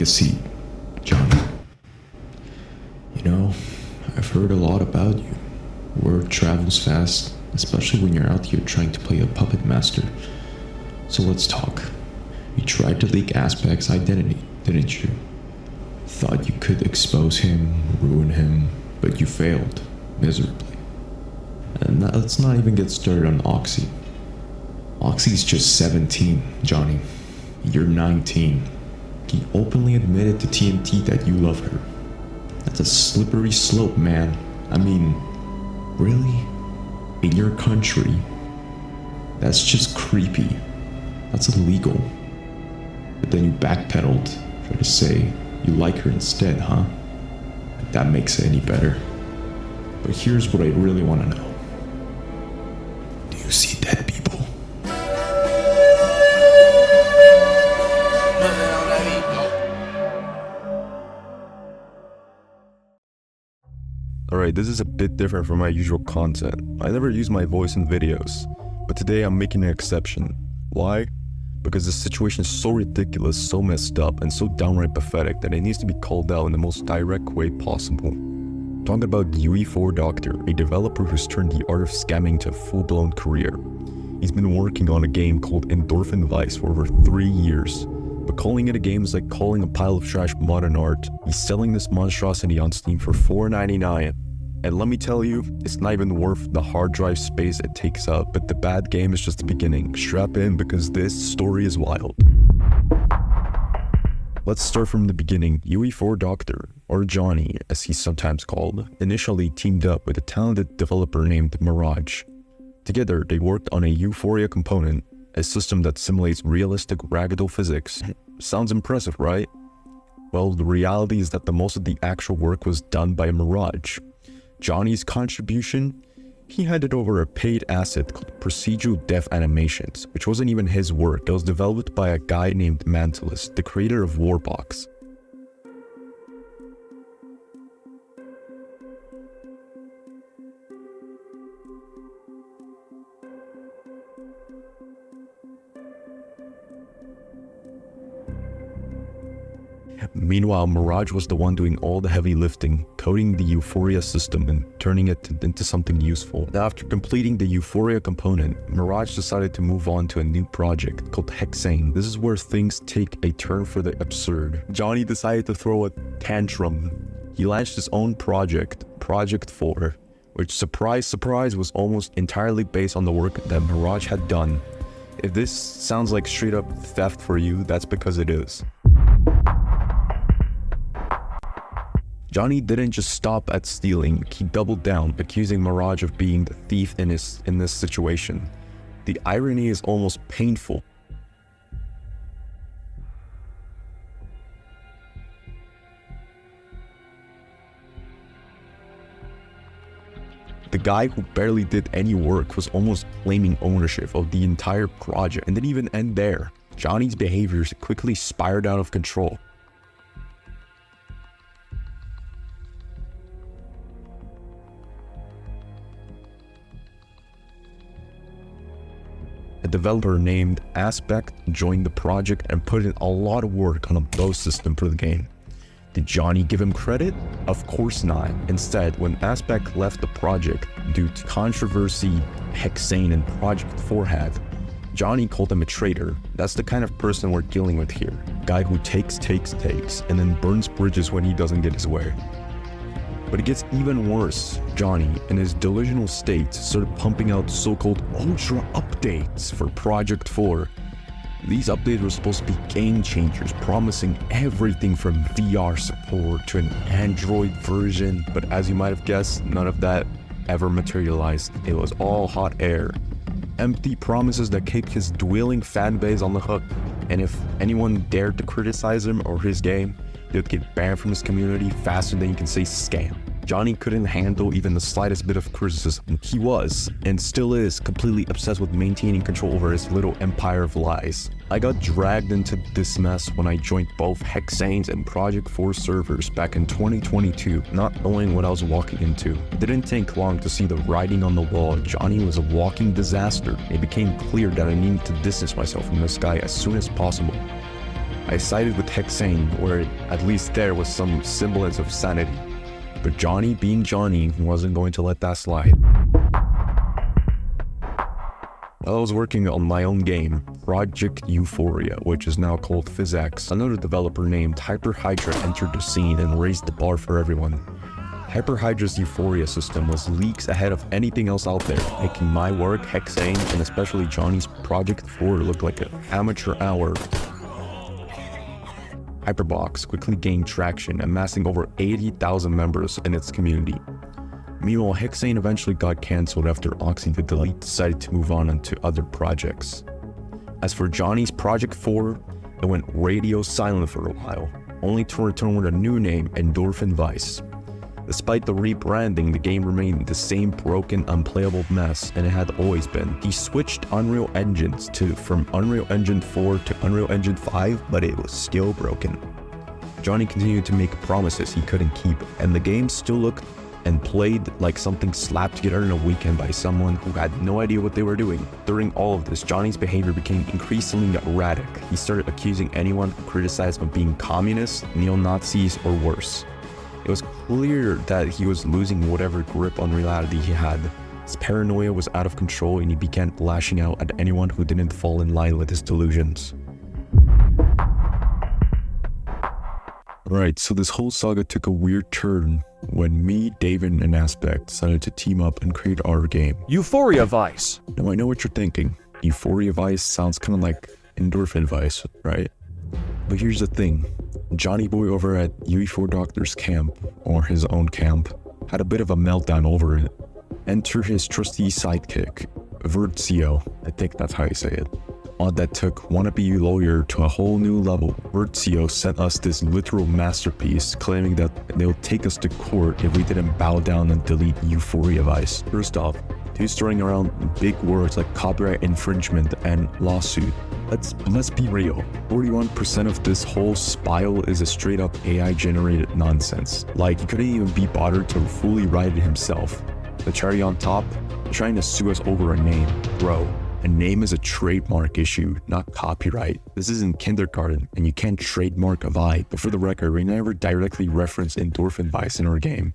Take a seat, Johnny. You know, I've heard a lot about you. Word travels fast, especially when you're out here trying to play a puppet master. So let's talk. You tried to leak Aspect's identity, didn't you? Thought you could expose him, ruin him, but you failed, miserably. And let's not even get started on Oxy. Oxy's just 17, Johnny. You're 19. He openly admitted to TNT that you love her. That's a slippery slope, man. I mean, really? In your country? That's just creepy. That's illegal. But then you backpedaled, tried to say you like her instead, huh? If that makes it any better. But here's what I really want to know. Do you see dead people? Alright, this is a bit different from my usual content. I never use my voice in videos, but today I'm making an exception. Why? Because the situation is so ridiculous, so messed up, and so downright pathetic that it needs to be called out in the most direct way possible. Talking about UE4.Doctor, a developer who's turned the art of scamming to a full-blown career. He's been working on a game called Endorphin Vice for over 3 years. But calling it a game is like calling a pile of trash modern art. He's selling this monstrosity on Steam for $4.99. And let me tell you, it's not even worth the hard drive space it takes up, but the bad game is just the beginning. Strap in because this story is wild. Let's start from the beginning. UE4.Doctor, or Johnny as he's sometimes called, initially teamed up with a talented developer named Mirage. Together, they worked on a Euphoria component, a system that simulates realistic ragdoll physics. Sounds impressive, right? Well, the reality is that the most of the actual work was done by Mirage. Johnny's contribution? He handed over a paid asset called Procedural Death Animations, which wasn't even his work. It was developed by a guy named Mantelus, the creator of Warbox. Meanwhile, Mirage was the one doing all the heavy lifting, coding the Euphoria system and turning it into something useful. After completing the Euphoria component, Mirage decided to move on to a new project called Hexane. This is where things take a turn for the absurd. Johnny decided to throw a tantrum. He launched his own project, Project 4, which, surprise, surprise, was almost entirely based on the work that Mirage had done. If this sounds like straight up theft for you, that's because it is. Johnny didn't just stop at stealing, he doubled down, accusing Mirage of being the thief in this situation. The irony is almost painful. The guy who barely did any work was almost claiming ownership of the entire project, and didn't even end there. Johnny's behaviors quickly spiraled out of control. A developer named Aspect joined the project and put in a lot of work on a bow system for the game. Did Johnny give him credit? Of course not. Instead, when Aspect left the project due to controversy Hexane and Project 4 had, Johnny called him a traitor. That's the kind of person we're dealing with here. Guy who takes, and then burns bridges when he doesn't get his way. But it gets even worse. Johnny, in his delusional state, started pumping out so-called ultra updates for Project 4. These updates were supposed to be game changers, promising everything from VR support to an Android version, but as you might have guessed, none of that ever materialized. It was all hot air. Empty promises that kept his dwindling fanbase on the hook, and if anyone dared to criticize him or his game, they'd get banned from his community faster than you can say scam. Johnny couldn't handle even the slightest bit of criticism. He was, and still is, completely obsessed with maintaining control over his little empire of lies. I got dragged into this mess when I joined both Hexane's and Project 4 servers back in 2022, not knowing what I was walking into. It didn't take long to see the writing on the wall. Johnny was a walking disaster. It became clear that I needed to distance myself from this guy as soon as possible. I sided with Hexane, where at least there was some semblance of sanity. But Johnny, being Johnny, wasn't going to let that slide. While I was working on my own game, Project Euphoria, which is now called PhysX, another developer named Hyperhydra entered the scene and raised the bar for everyone. Hyperhydra's Euphoria system was leagues ahead of anything else out there, making my work, Hexane, and especially Johnny's Project 4 look like an amateur hour. Hyperbox quickly gained traction, amassing over 80,000 members in its community. Meanwhile, Hexane eventually got cancelled after Oxy the Delete decided to move on into other projects. As for Johnny's Project 4, it went radio silent for a while, only to return with a new name, Endorphin Vice. Despite the rebranding, the game remained the same broken, unplayable mess, and it had always been. He switched Unreal Engines from Unreal Engine 4 to Unreal Engine 5, but it was still broken. Johnny continued to make promises he couldn't keep, and the game still looked and played like something slapped together in a weekend by someone who had no idea what they were doing. During all of this, Johnny's behavior became increasingly erratic. He started accusing anyone who criticized him of being communists, neo-Nazis, or worse. It was clear that he was losing whatever grip on reality he had. His paranoia was out of control, and he began lashing out at anyone who didn't fall in line with his delusions. Alright, so this whole saga took a weird turn when me, David, and Aspect decided to team up and create our game, Euphoria Vice. Now I know what you're thinking. Euphoria Vice sounds kind of like Endorphin Vice, right? But here's the thing. Johnny Boy over at UE4.Doctor's camp, or his own camp, had a bit of a meltdown over it. Enter his trusty sidekick, Vertzio, I think that's how you say it. Odd that took wannabe lawyer to a whole new level. Vertzio sent us this literal masterpiece, claiming that they'll take us to court if we didn't bow down and delete Euphoria Vice. First off, he's throwing around big words like copyright infringement and lawsuit. Let's be real. 41% of this whole spile is a straight up AI generated nonsense. Like, he couldn't even be bothered to fully write it himself. The cherry on top, trying to sue us over a name. Bro, a name is a trademark issue, not copyright. This isn't kindergarten, and you can't trademark a vibe. But for the record, we never directly reference Endorphin Vice in our game.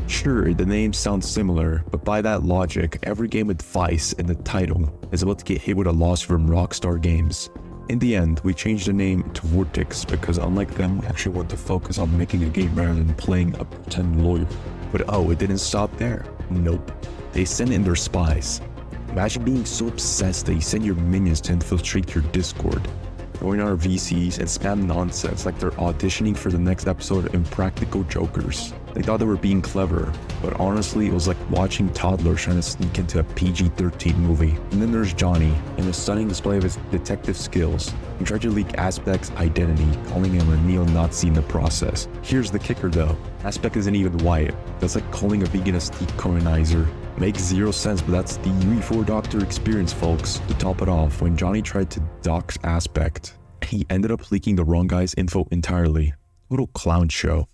Sure, the name sounds similar, but by that logic, every game with Vice in the title is about to get hit with a lawsuit from Rockstar Games. In the end, we changed the name to Vortex because unlike them, we actually want to focus on making a game rather than playing a pretend lawyer. But oh, it didn't stop there. Nope. They sent in their spies. Imagine being so obsessed that you send your minions to infiltrate your Discord, join our VCs, and spam nonsense like they're auditioning for the next episode of Impractical Jokers. They thought they were being clever, but honestly it was like watching toddlers trying to sneak into a PG-13 movie. And then there's Johnny, in a stunning display of his detective skills. He tried to leak Aspect's identity, calling him a neo-Nazi in the process. Here's the kicker though, Aspect isn't even white. That's like calling a vegan a decolonizer. Makes zero sense, but that's the UE4.Doctor experience, folks. To top it off, when Johnny tried to dox Aspect, he ended up leaking the wrong guy's info entirely. Little clown show.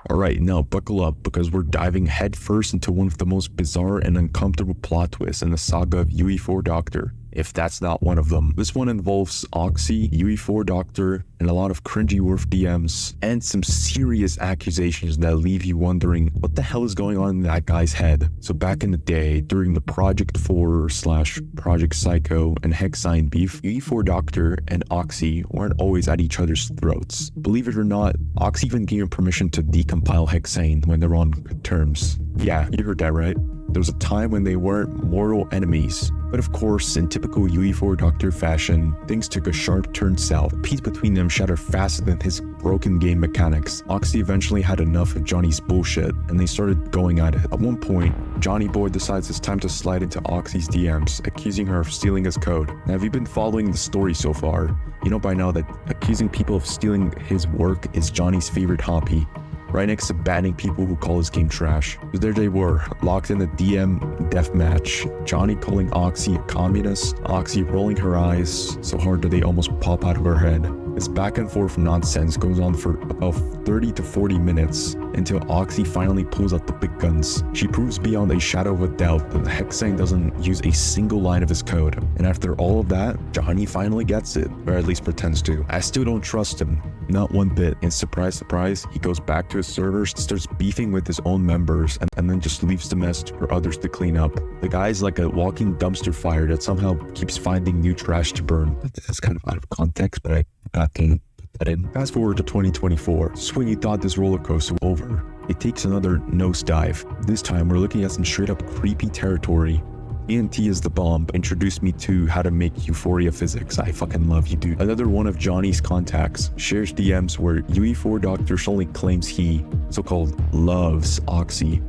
Alright, now buckle up because we're diving headfirst into one of the most bizarre and uncomfortable plot twists in the saga of UE4.Doctor, if that's not one of them. This one involves Oxy, UE4.Doctor, and a lot of cringy worth DMs, and some serious accusations that leave you wondering what the hell is going on in that guy's head. So back in the day, during the Project 4/Project Psycho and Hexine beef, UE4.Doctor and Oxy weren't always at each other's throats. Believe it or not, Oxy even gave him permission to decompile Hexine when they were on good terms. Yeah, you heard that right. There was a time when they weren't mortal enemies. But of course, in typical UE4.Doctor fashion, things took a sharp turn south. Peace between them shattered faster than his broken game mechanics. Oxy eventually had enough of Johnny's bullshit, and they started going at it. At one point, Johnny Boy decides it's time to slide into Oxy's DMs, accusing her of stealing his code. Now, if you've been following the story so far, you know by now that accusing people of stealing his work is Johnny's favorite hobby, right next to banning people who call his game trash. So there they were, locked in a DM deathmatch. Johnny calling Oxy a communist, Oxy rolling her eyes so hard that they almost pop out of her head. This back and forth nonsense goes on for about 30 to 40 minutes until Oxy finally pulls out the big guns. She proves beyond a shadow of a doubt that the Hexane doesn't use a single line of his code. And after all of that, Johnny finally gets it, or at least pretends to. I still don't trust him, not one bit. And surprise, surprise, he goes back to his servers, starts beefing with his own members, and then just leaves the mess for others to clean up. The guy's like a walking dumpster fire that somehow keeps finding new trash to burn. That's kind of out of context, but I got to put that in. Fast forward to 2024. This is when you thought this roller coaster was over. It takes another nosedive. This time we're looking at some straight up creepy territory. ENT is the bomb introduced me to how to make Euphoria physics. I fucking love you, dude. Another one of Johnny's contacts shares DMs where UE4.Doctor suddenly claims he, so-called, loves Oxy.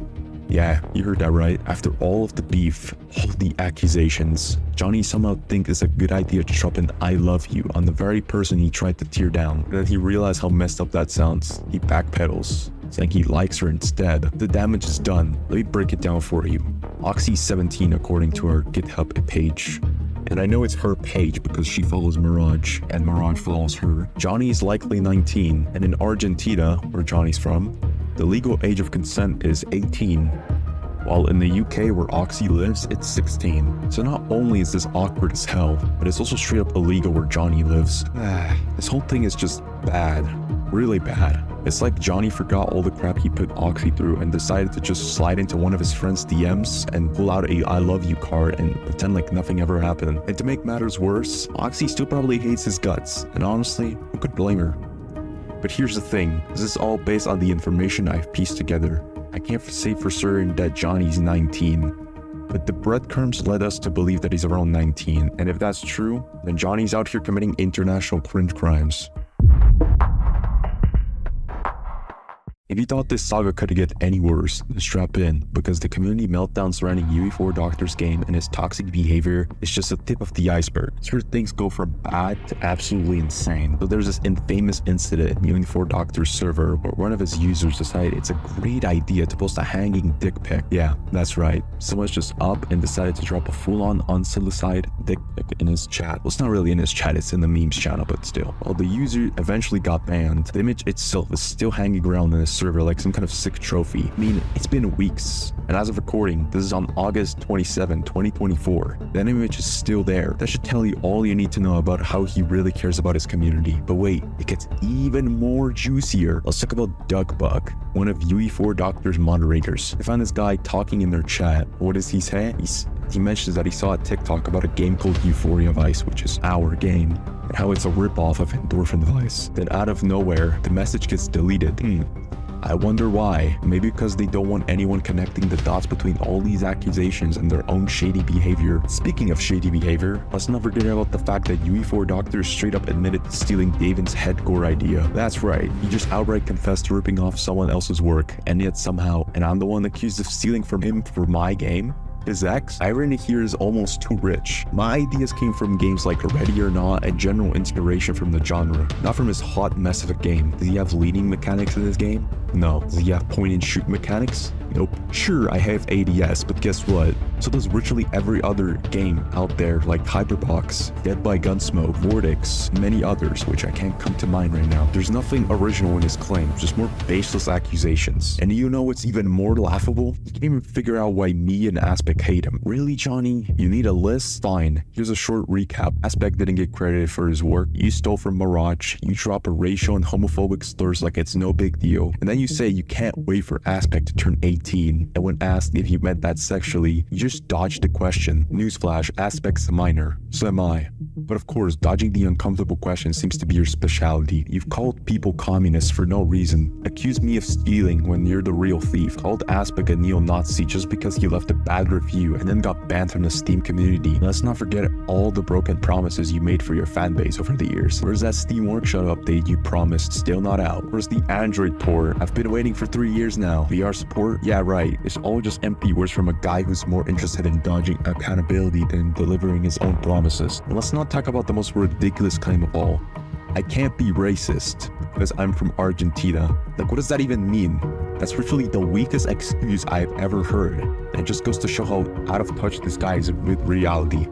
Yeah, you heard that right. After all of the beef, all the accusations, Johnny somehow thinks it's a good idea to drop an I love you on the very person he tried to tear down. And then he realized how messed up that sounds. He backpedals, saying he likes her instead. The damage is done. Let me break it down for you. Oxy's 17 according to our GitHub page. And I know it's her page because she follows Mirage, and Mirage follows her. Johnny is likely 19, and in Argentina, where Johnny's from, the legal age of consent is 18, while in the UK where Oxy lives, it's 16. So not only is this awkward as hell, but it's also straight up illegal where Johnny lives. This whole thing is just bad, really bad. It's like Johnny forgot all the crap he put Oxy through and decided to just slide into one of his friend's DMs and pull out a I love you card and pretend like nothing ever happened. And to make matters worse, Oxy still probably hates his guts, and honestly, who could blame her? But here's the thing, this is all based on the information I've pieced together. I can't say for certain that Johnny's 19, but the breadcrumbs led us to believe that he's around 19, and if that's true, then Johnny's out here committing international cringe crimes. If you thought this saga could get any worse, then strap in, because the community meltdown surrounding UE4.Doctor's game and his toxic behavior is just the tip of the iceberg. Here things go from bad to absolutely insane. So there's this infamous incident in UE4.Doctor's server where one of his users decided it's a great idea to post a hanging dick pic. Yeah, that's right. Someone's just up and decided to drop a full-on unsolicited dick pic in his chat. Well, it's not really in his chat, it's in the memes channel, but still. While the user eventually got banned, the image itself is still hanging around in his server like some kind of sick trophy. I mean, it's been weeks, and as of recording, this is on August 27, 2024. That image is still there. That should tell you all you need to know about how he really cares about his community. But wait, it gets even more juicier. Let's talk about Duckbug, one of UE4.Doctor's moderators. I found this guy talking in their chat. What does he say? He mentions that he saw a TikTok about a game called Euphoria Vice, which is our game, and how it's a ripoff of Endorphin Vice. Then out of nowhere, the message gets deleted. I wonder why. Maybe because they don't want anyone connecting the dots between all these accusations and their own shady behavior. Speaking of shady behavior, let's not forget about the fact that UE4.Doctor straight up admitted to stealing Davin's headcore idea. That's right, he just outright confessed to ripping off someone else's work, and yet somehow, and I'm the one accused of stealing from him for my game? His ex? Irony here is almost too rich. My ideas came from games like Ready or Not and general inspiration from the genre, not from his hot mess of a game. Does he have leading mechanics in his game? No. Does he have point and shoot mechanics? Nope. Sure, I have ADS, but guess what? So does virtually every other game out there like Hyperbox, Dead by Gunsmoke, Vortex, many others, which I can't come to mind right now. There's nothing original in his claims, just more baseless accusations. And you know what's even more laughable? He can't even figure out why me and Aspect hate him. Really, Johnny? You need a list? Fine. Here's a short recap. Aspect didn't get credited for his work. You stole from Mirage. You drop a racial and homophobic slurs like it's no big deal. And then you say you can't wait for Aspect to turn 18. And when asked if you meant that sexually, you just dodged the question. Newsflash, Aspect's a minor. So am I. But of course, dodging the uncomfortable question seems to be your specialty. You've called people communists for no reason. Accused me of stealing when you're the real thief. Called Aspect a neo-Nazi just because he left a bad review and then got banned from the Steam community. And let's not forget all the broken promises you made for your fanbase over the years. Where's that Steam Workshop update you promised? Still not out. Where's the Android port? I've been waiting for 3 years now. VR support? Yeah, right. It's all just empty words from a guy who's more interested in dodging accountability than delivering his own promises. And let's not talk about the most ridiculous claim of all. I can't be racist because I'm from Argentina. Like, what does that even mean? That's virtually the weakest excuse I've ever heard. And it just goes to show how out of touch this guy is with reality.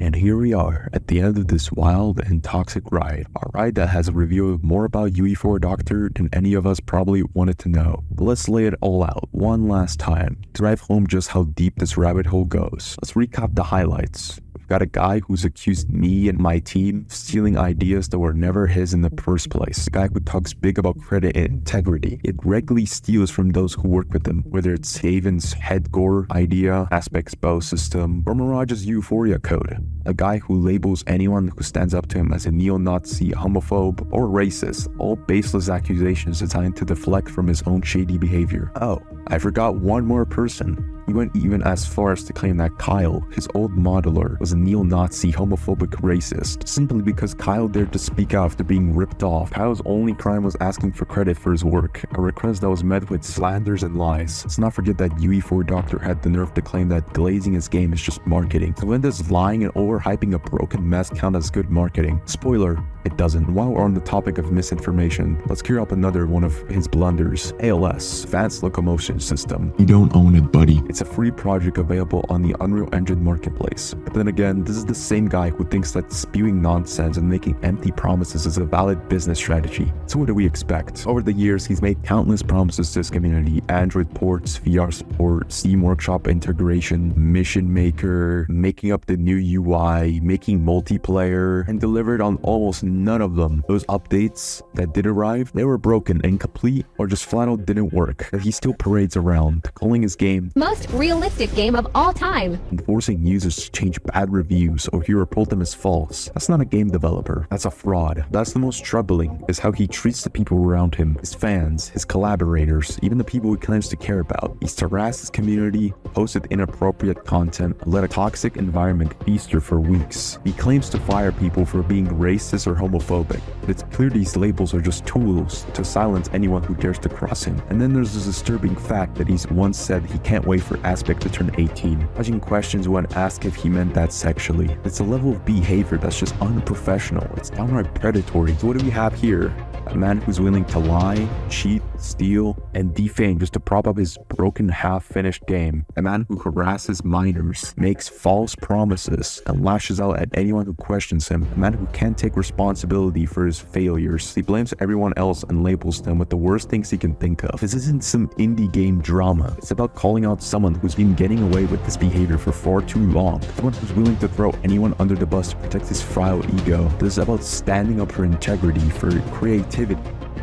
And here we are at the end of this wild and toxic ride. A ride that has revealed more about UE4.Doctor than any of us probably wanted to know. But let's lay it all out one last time to drive home just how deep this rabbit hole goes. Let's recap the highlights. Got a guy who's accused me and my team of stealing ideas that were never his in the first place. A guy who talks big about credit and integrity. It regularly steals from those who work with him, whether it's Haven's headgore idea, Aspect's bow system, or Mirage's Euphoria code. A guy who labels anyone who stands up to him as a neo-Nazi, homophobe, or racist, all baseless accusations designed to deflect from his own shady behavior. Oh, I forgot one more person. He went even as far as to claim that Kyle, his old modeler, was a neo-Nazi, homophobic racist, simply because Kyle dared to speak out after being ripped off. Kyle's only crime was asking for credit for his work, a request that was met with slanders and lies. Let's not forget that UE4.Doctor had the nerve to claim that glazing his game is just marketing. So when does lying and overhyping a broken mess count as good marketing? Spoiler, it doesn't. While we're on the topic of misinformation, let's clear up another one of his blunders. ALS, Advanced Locomotion System. You don't own it, buddy. It's a free project available on the Unreal Engine marketplace. But then again, this is the same guy who thinks that spewing nonsense and making empty promises is a valid business strategy. So what do we expect? Over the years, he's made countless promises to his community: Android ports, VR support, Steam Workshop integration, Mission Maker, making up the new UI, making multiplayer, and delivered on almost none of them. Those updates that did arrive, they were broken, incomplete, or just flat out didn't work. That he still parades around, calling his game most realistic game of all time, and forcing users to change bad reviews or hear report them as false. That's not a game developer. That's a fraud. That's the most troubling, is how he treats the people around him, his fans, his collaborators, even the people he claims to care about. He's harassed his community, posted inappropriate content, and let a toxic environment fester for weeks. He claims to fire people for being racist or homophobic, but it's clear these labels are just tools to silence anyone who dares to cross him. And then there's this disturbing fact that he's once said he can't wait for Aspect to turn 18, dodging questions when asked if he meant that sexually. It's a level of behavior that's just unprofessional. It's downright predatory. So what do we have here? A man who's willing to lie, cheat, steal, and defame just to prop up his broken half-finished game. A man who harasses minors, makes false promises, and lashes out at anyone who questions him. A man who can't take responsibility for his failures. He blames everyone else and labels them with the worst things he can think of. This isn't some indie game drama. It's about calling out someone who's been getting away with this behavior for far too long. Someone who's willing to throw anyone under the bus to protect his frail ego. This is about standing up for integrity, for creativity,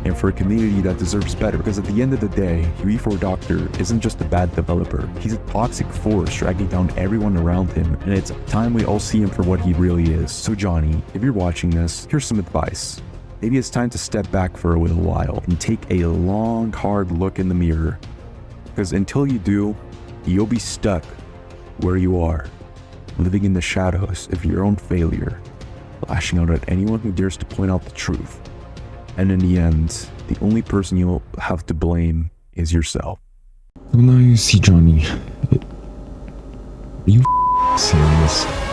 and for a community that deserves better. Because at the end of the day, UE4.Doctor isn't just a bad developer. He's a toxic force dragging down everyone around him, and it's time we all see him for what he really is. So Johnny, if you're watching this, here's some advice. Maybe it's time to step back for a little while and take a long, hard look in the mirror. Because until you do, you'll be stuck where you are, living in the shadows of your own failure, lashing out at anyone who dares to point out the truth. And in the end, the only person you'll have to blame is yourself. Well, now you see, Johnny. Are you serious?